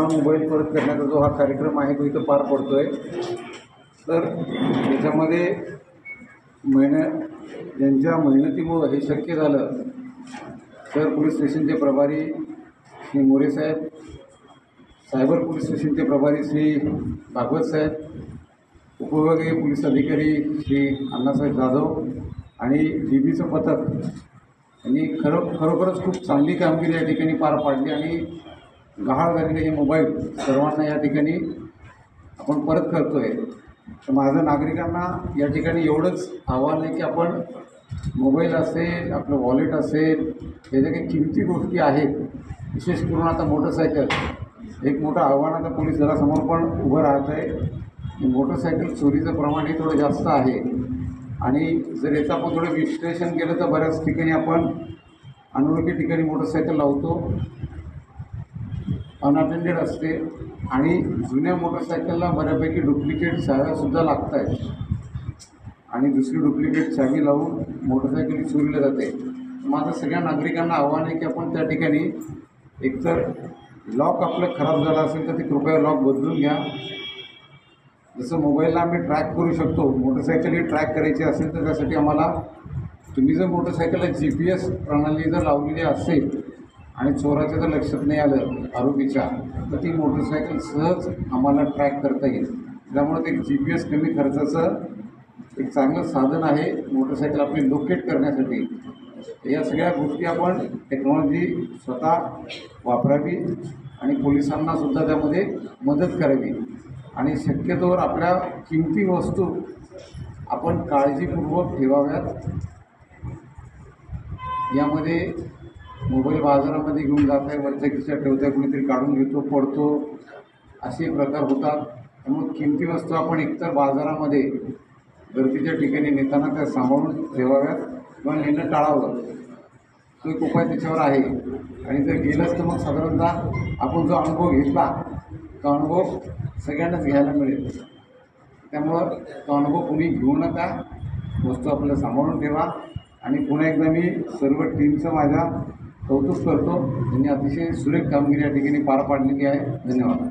Mobile परत करण्याचा जो हा कार्यक्रम आहे तो इथं पार पडतो आहे. तर याच्यामध्ये ज्यांच्या मेहनतीमुळं हे शक्य झालं, शहर पोलीस स्टेशनचे प्रभारी श्री मोरे साहेब, सायबर पोलीस स्टेशनचे प्रभारी श्री भागवत साहेब, उपविभागीय पोलीस अधिकारी श्री अण्णासाहेब जाधव आणि DBचं पथक यांनी खरोखरच खूप चांगली कामगिरी या ठिकाणी पार पाडली आणि गहाळ झालेले हे मोबाईल सर्वांना या ठिकाणी आपण परत करतो आहे. तर माझं नागरिकांना या ठिकाणी एवढंच आव्हान आहे की आपण मोबाईल असेल, आपलं वॉलेट असेल, हे ज्या काही किमती गोष्टी आहेत, विशेष करून आता मोटरसायकल एक मोठं आव्हान आता पोलीस दलासमोर पण उभं राहत आहे. मोटरसायकल चोरीचं प्रमाण हे थोडं जास्त आहे आणि जर याचं आपण थोडं विश्लेषण केलं तर बऱ्याच ठिकाणी आपण अनोळखी ठिकाणी मोटरसायकल लावतो, अनअटेंडेड असते आणि जुन्या मोटरसायकलला बऱ्यापैकी डुप्लिकेट चाव्यासुद्धा लागत आहेत आणि दुसरी डुप्लिकेट चावी लावून मोटरसायकल चोरीला जाते. माझं सगळ्या नागरिकांना आव्हान आहे की आपण त्या ठिकाणी एकतर लॉक आपलं खराब झालं असेल तर ते कृपया लॉक बदलून घ्या. जसं मोबाईलला आम्ही ट्रॅक करू शकतो, मोटरसायकल ही ट्रॅक करायची असेल तर त्यासाठी आम्हाला तुम्ही जर मोटरसायकलला GPS प्रणाली जर लावलेली असेल आणि चोराच्या जर लक्षात नाही आलं आरोपीच्या, तर ती मोटरसायकल सहज आम्हाला ट्रॅक करता येईल. त्यामुळे ते GPS कमी खर्चाचं एक चांगलं साधन आहे मोटरसायकल आपली लोकेट करण्यासाठी. या सगळ्या गोष्टी आपण टेक्नॉलॉजी स्वतः वापरावी आणि पोलिसांनासुद्धा त्यामध्ये मदत करावी आणि शक्यतोवर आपल्या किमती वस्तू आपण काळजीपूर्वक ठेवाव्यात. यामध्ये मोबाईल बाजारामध्ये घेऊन जात आहे, वरच्या खिशात ठेवत आहे, कुणीतरी काढून घेतो, पडतो, असे प्रकार होतात. त्यामुळे किमती वस्तू आपण एकतर बाजारामध्ये गर्दीच्या ठिकाणी नेताना त्या सांभाळून ठेवाव्यात किंवा नेणं टाळावं. तो एक उपाय त्याच्यावर आहे. आणि जर गेलंच तर मग साधारणतः आपण जो अनुभव घेतला तो अनुभव सगळ्यांनाच घ्यायला मिळेल. त्यामुळं तो अनुभव कुणी घेऊ नका, वस्तू आपल्याला सांभाळून ठेवा. आणि पुन्हा एकदा मी सर्व टीमचं माझ्या कौतुक करतो. त्यांनी अतिशय सुरेख कामगिरी या ठिकाणी पार पाडलेली आहे. धन्यवाद.